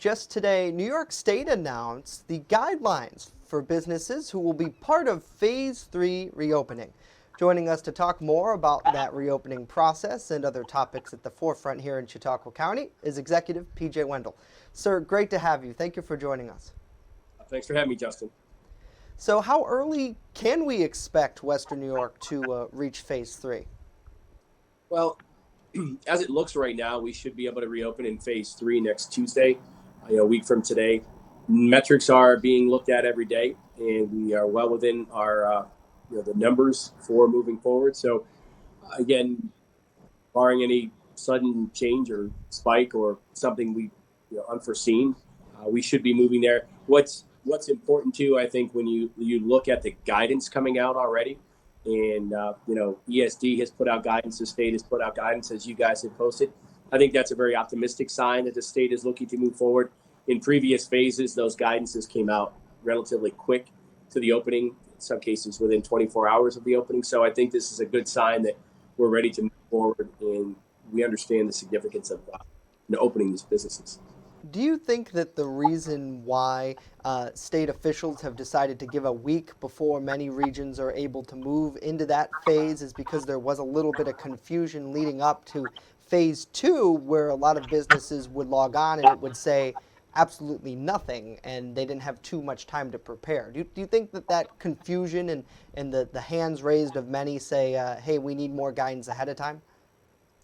just today, New York State announced the guidelines for businesses who will be part of Phase 3 reopening. Joining us to talk more about that reopening process and other topics at the forefront here in Chautauqua County is Executive P.J. Wendel. Sir, great to have you. Thank you for joining us. Thanks for having me, Justin. So how early can we expect Western New York to reach Phase 3? Well, as it looks right now, we should be able to reopen in Phase 3 next Tuesday, a week from today. Metrics are being looked at every day, and we are well within our the numbers for moving forward. So, again, barring any sudden change or spike or something we unforeseen, we should be moving there. What's important too, I think, when you look at the guidance coming out already, and ESD has put out guidance, the state has put out guidance, as you guys have posted. I think that's a very optimistic sign that the state is looking to move forward. In previous phases, those guidances came out relatively quick to the opening, in some cases within 24 hours of the opening. So I think this is a good sign that we're ready to move forward, and we understand the significance of opening these businesses. Do you think that the reason why state officials have decided to give a week before many regions are able to move into that phase is because there was a little bit of confusion leading up to Phase 2, where a lot of businesses would log on and it would say absolutely nothing, and they didn't have too much time to prepare? Do you think that confusion and the hands raised of many say, hey, we need more guidance ahead of time?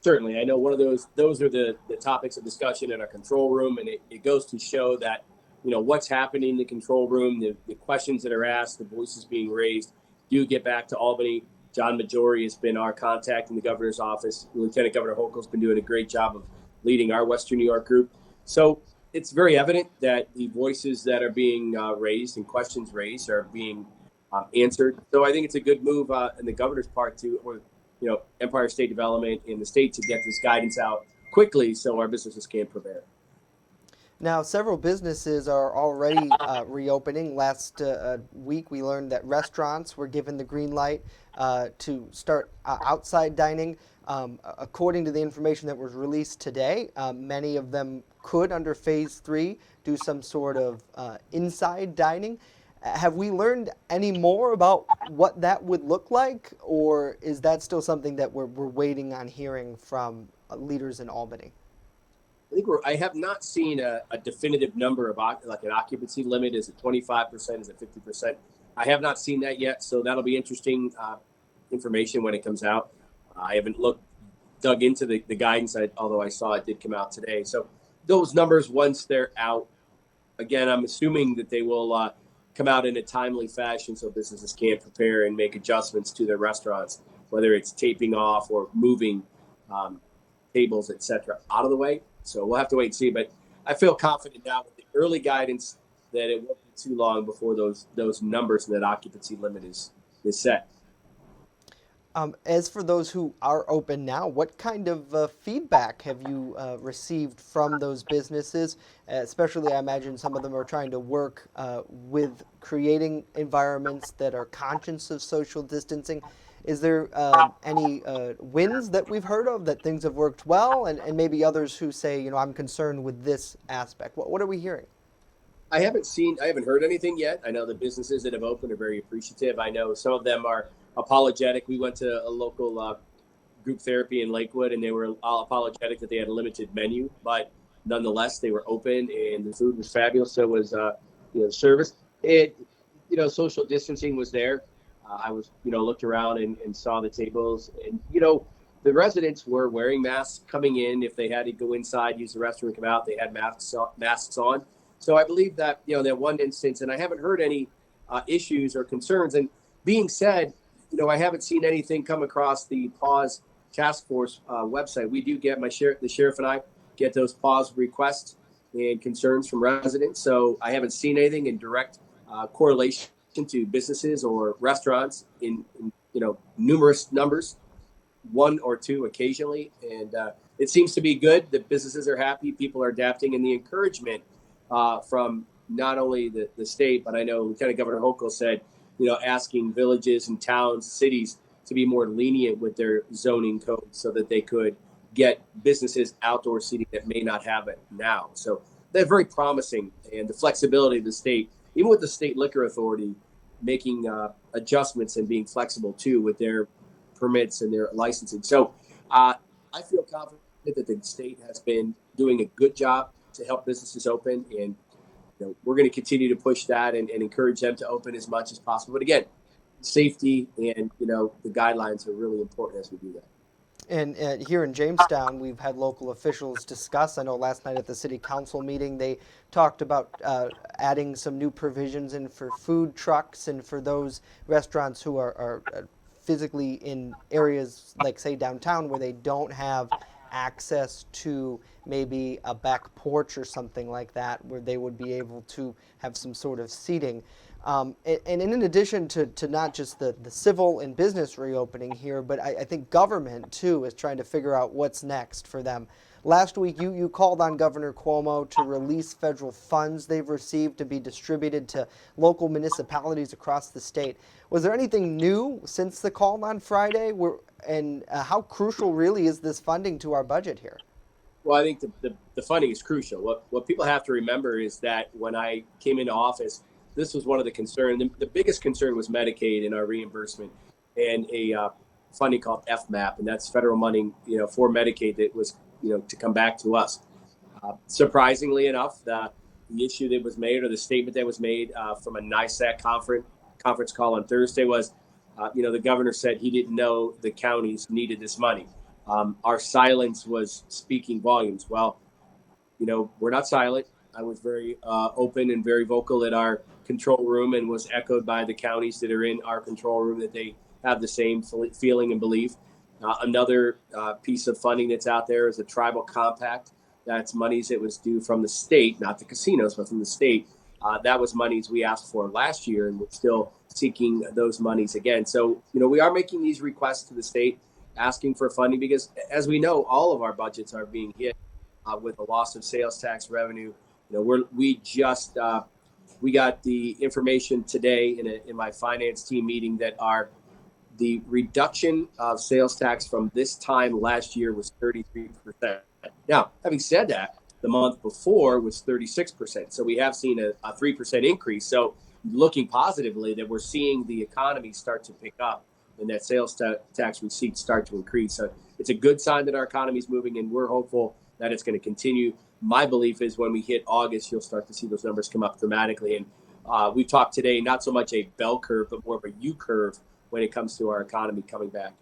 Certainly. I know one of those are the topics of discussion in our control room, and it goes to show that, what's happening in the control room, the questions that are asked, the voices being raised, do get back to Albany. John Majori has been our contact in the governor's office. Lieutenant Governor Hochul's been doing a great job of leading our Western New York group. So it's very evident that the voices that are being raised and questions raised are being answered. So I think it's a good move on the governor's part Empire State Development in the state to get this guidance out quickly so our businesses can prepare. Now, several businesses are already reopening. Last week, we learned that restaurants were given the green light to start outside dining. According to the information that was released today, many of them could, under Phase 3, do some sort of inside dining. Have we learned any more about what that would look like, or is that still something that we're waiting on hearing from leaders in Albany? I have not seen a definitive number of like an occupancy limit. Is it 25%? Is it 50%? I have not seen that yet, so that'll be interesting information when it comes out. I haven't dug into the guidance, although I saw it did come out today. So those numbers, once they're out, again, I'm assuming that they will come out in a timely fashion so businesses can prepare and make adjustments to their restaurants, whether it's taping off or moving tables, etc., out of the way. So we'll have to wait and see. But I feel confident now with the early guidance that it won't be too long before those numbers and that occupancy limit is set. As for those who are open now, what kind of feedback have you received from those businesses? Especially, I imagine some of them are trying to work with creating environments that are conscious of social distancing. Is there any wins that we've heard of, that things have worked well, and maybe others who say, I'm concerned with this aspect? What are we hearing? I haven't heard anything yet. I know the businesses that have opened are very appreciative. I know some of them are apologetic. We went to a local group therapy in Lakewood, and they were all apologetic that they had a limited menu, but nonetheless, they were open and the food was fabulous. So was service. Social distancing was there. I was looked around and saw the tables, and the residents were wearing masks coming in. If they had to go inside, use the restroom, come out, they had masks on. So I believe that that one instance, and I haven't heard any issues or concerns. And being said, I haven't seen anything come across the pause task force website. We do get the sheriff and I get those pause requests and concerns from residents. So I haven't seen anything in direct correlation to businesses or restaurants in numerous numbers, one or two occasionally. And it seems to be good. The businesses are happy. People are adapting, and the encouragement from not only the state, but I know Lieutenant Governor Hochul said, asking villages and towns, cities to be more lenient with their zoning codes so that they could get businesses outdoor seating that may not have it now. So they're very promising, and the flexibility of the state, even with the state liquor authority making adjustments and being flexible too with their permits and their licensing. So I feel confident that the state has been doing a good job to help businesses open, and we're going to continue to push that and encourage them to open as much as possible. But again, safety and the guidelines are really important as we do that. And here in Jamestown, we've had local officials discuss. I know last night at the city council meeting, they talked about adding some new provisions in for food trucks and for those restaurants who are physically in areas like, say, downtown where they don't have access to maybe a back porch or something like that, where they would be able to have some sort of seating. And in addition to not just the civil and business reopening here, but I think government, too, is trying to figure out what's next for them. Last week, you called on Governor Cuomo to release federal funds they've received to be distributed to local municipalities across the state. Was there anything new since the call on Friday? And how crucial really is this funding to our budget here? Well, I think the funding is crucial. What people have to remember is that when I came into office, this was one of the concerns. The biggest concern was Medicaid and our reimbursement, and a funding called FMAP, and that's federal money, for Medicaid that was, to come back to us. Surprisingly enough, the issue that was made, or the statement that was made from a NISAC conference call on Thursday was, the governor said he didn't know the counties needed this money. Our silence was speaking volumes. Well, we're not silent. I was very open and very vocal at our control room, and was echoed by the counties that are in our control room that they have the same feeling and belief. Another piece of funding that's out there is a tribal compact. That's monies that was due from the state, not the casinos, but from the state. That was monies we asked for last year, and we're still seeking those monies again. So, we are making these requests to the state, asking for funding, because as we know, all of our budgets are being hit with the loss of sales tax revenue. We got the information today in my finance team meeting that the reduction of sales tax from this time last year was 33%. Now, having said that, the month before was 36%. So we have seen a 3% increase. So looking positively that we're seeing the economy start to pick up and that sales tax receipts start to increase. So it's a good sign that our economy is moving, and we're hopeful that it's going to continue. My belief is when we hit August, you'll start to see those numbers come up dramatically. And we talked today, not so much a bell curve, but more of a U curve when it comes to our economy coming back.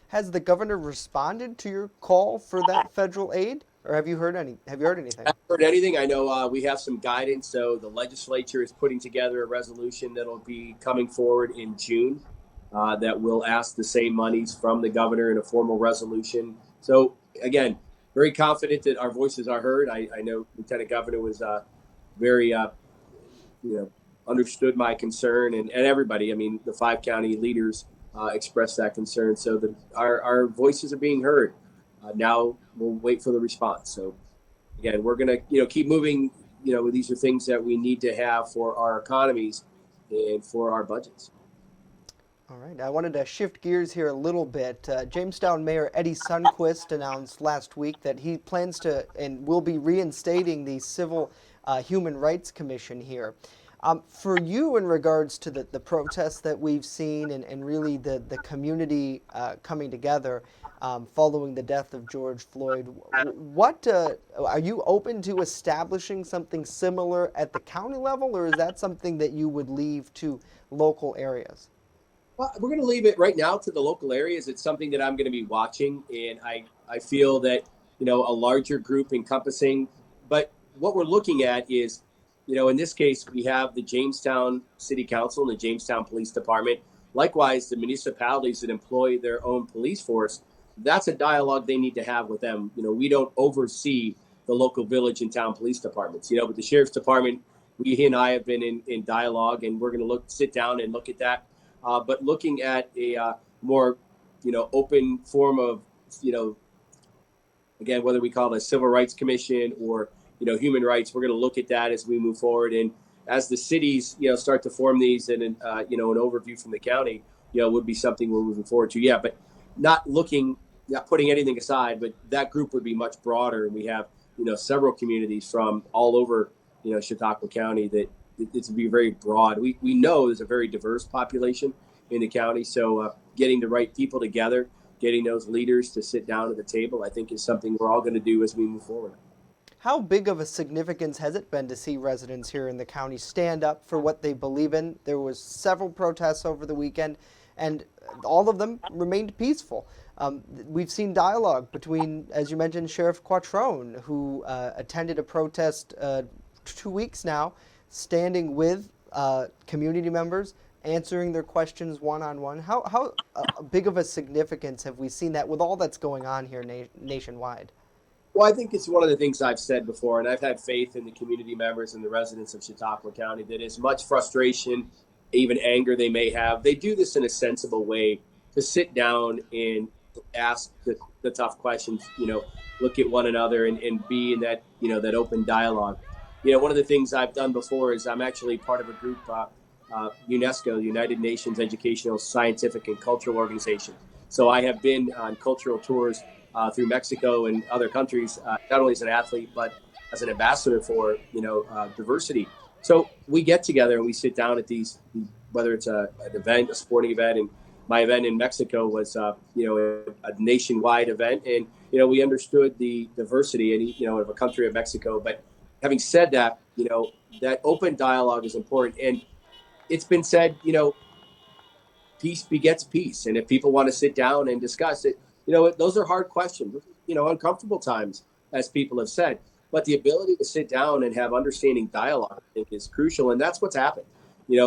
Has the governor responded to your call for that federal aid, or have you heard anything? I haven't heard anything. I know we have some guidance. So the legislature is putting together a resolution that'll be coming forward in June that will ask the same monies from the governor in a formal resolution. So again, very confident that our voices are heard. I know Lieutenant Governor was very, understood my concern, and everybody. I mean, the 5 county leaders expressed that concern. So that our voices are being heard. Now we'll wait for the response. So again, we're going to keep moving. These are things that we need to have for our economies and for our budgets. All right, I wanted to shift gears here a little bit. Jamestown Mayor Eddie Sundquist announced last week that he plans to and will be reinstating the Civil Human Rights Commission here. For you, in regards to the protests that we've seen and really the community coming together following the death of George Floyd, what are you open to establishing something similar at the county level, or is that something that you would leave to local areas? Well, we're going to leave it right now to the local areas. It's something that I'm going to be watching, and I feel that, a larger group encompassing. But what we're looking at is, in this case, we have the Jamestown City Council and the Jamestown Police Department. Likewise, the municipalities that employ their own police force, that's a dialogue they need to have with them. We don't oversee the local village and town police departments. With the Sheriff's Department, he and I have been in dialogue, and we're going to sit down and look at that. But looking at a more, open form of, again, whether we call it a Civil Rights Commission or, human rights, we're going to look at that as we move forward. And as the cities, start to form these, and, an overview from the county, would be something we're moving forward to. Yeah, but not putting anything aside, but that group would be much broader. And we have several communities from all over, Chautauqua County, that it's to be very broad. We know there's a very diverse population in the county. So getting the right people together, getting those leaders to sit down at the table, I think is something we're all going to do as we move forward. How big of a significance has it been to see residents here in the county stand up for what they believe in? There was several protests over the weekend, and all of them remained peaceful. We've seen dialogue between, as you mentioned, Sheriff Quattrone, who attended a protest 2 weeks now, standing with community members, answering their questions one-on-one. How big of a significance have we seen that with all that's going on here nationwide? Well, I think it's one of the things I've said before, and I've had faith in the community members and the residents of Chautauqua County, that as much frustration, even anger they may have, they do this in a sensible way, to sit down and ask the tough questions, look at one another and be in that, that open dialogue. One of the things I've done before is I'm actually part of a group, UNESCO, the United Nations Educational, Scientific, and Cultural Organization. So I have been on cultural tours through Mexico and other countries, not only as an athlete, but as an ambassador for, diversity. So we get together and we sit down at these, whether it's an event, a sporting event, and my event in Mexico was, a nationwide event. And, we understood the diversity of a country of Mexico. But having said that, that open dialogue is important. And it's been said, peace begets peace. And if people want to sit down and discuss it, those are hard questions, uncomfortable times, as people have said. But the ability to sit down and have understanding dialogue, I think, is crucial. And that's what's happened.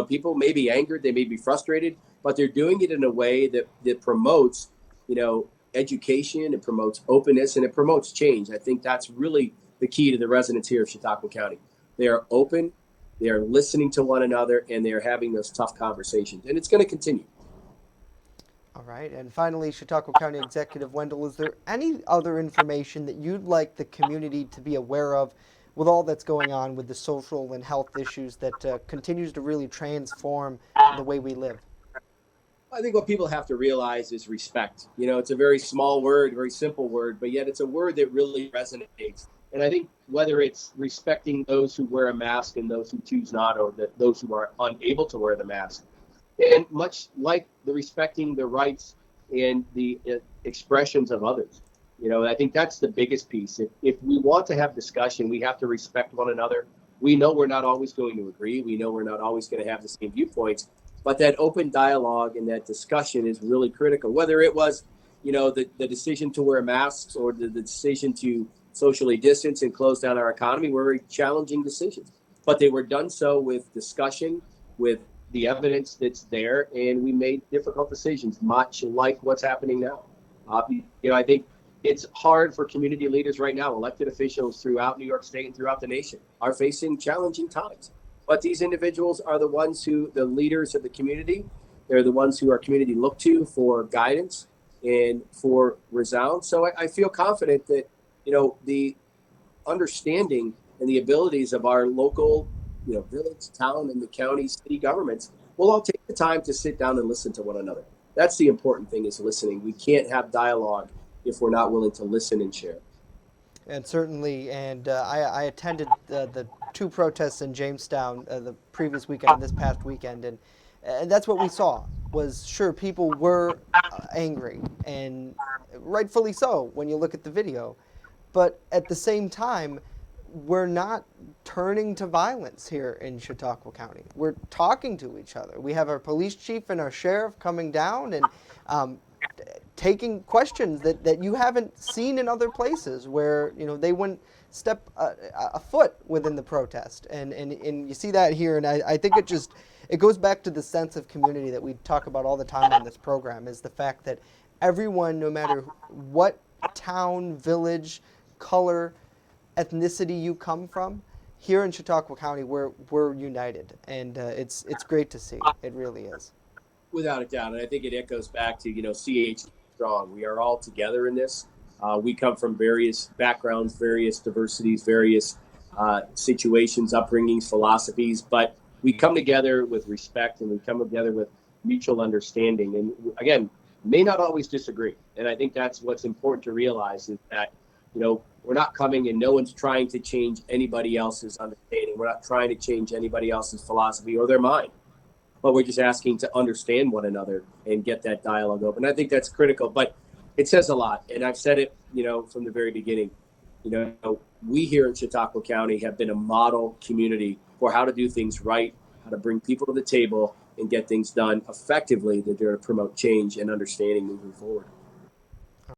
People may be angered, they may be frustrated, but they're doing it in a way that promotes, education, it promotes openness, and it promotes change. I think that's really the key to the residents here of Chautauqua County. They are open, they are listening to one another, and they are having those tough conversations. And it's going to continue. All right. And finally, Chautauqua County Executive Wendel, is there any other information that you'd like the community to be aware of with all that's going on with the social and health issues that continues to really transform the way we live? I think what people have to realize is respect. It's a very small word, very simple word, but yet it's a word that really resonates. And I think whether it's respecting those who wear a mask and those who choose not, or those who are unable to wear the mask, and much like the respecting the rights and the expressions of others. I think that's the biggest piece. If we want to have discussion, we have to respect one another. We know we're not always going to agree. We know we're not always going to have the same viewpoints. But that open dialogue and that discussion is really critical. Whether it was, the decision to wear masks or the decision to socially distance and close down our economy were very challenging decisions. But they were done so with discussion, with the evidence that's there, and we made difficult decisions, much like what's happening now. I think it's hard for community leaders right now. Elected officials throughout New York State and throughout the nation are facing challenging times. But these individuals are the ones the leaders of the community. They're the ones who our community look to for guidance and for resound. So I feel confident that, the understanding and the abilities of our local, village, town, and the county, city governments will all take the time to sit down and listen to one another. That's the important thing, is listening. We can't have dialogue if we're not willing to listen and share. And certainly, I attended the two protests in Jamestown the previous weekend and this past weekend, and that's what we saw. Was sure, people were angry, and rightfully so when you look at the video, but at the same time, we're not turning to violence here in Chautauqua County. We're talking to each other. We have our police chief and our sheriff coming down and taking questions that you haven't seen in other places where they wouldn't step a foot within the protest, and you see that here, and I think it goes back to the sense of community that we talk about all the time on this program, is the fact that everyone, no matter what town, village, color, ethnicity you come from, here in Chautauqua County we're united, and it's great to see. It really is. Without a doubt. And I think it echoes back to, CH strong. We are all together in this. We come from various backgrounds, various diversities, various situations, upbringings, philosophies, but we come together with respect, and we come together with mutual understanding. And again, may not always disagree. And I think that's what's important to realize, is that we're not coming and no one's trying to change anybody else's understanding. We're not trying to change anybody else's philosophy or their mind, but we're just asking to understand one another and get that dialogue open. I think that's critical, but it says a lot. And I've said it, from the very beginning. We here in Chautauqua County have been a model community for how to do things right, how to bring people to the table and get things done effectively that are to promote change and understanding moving forward.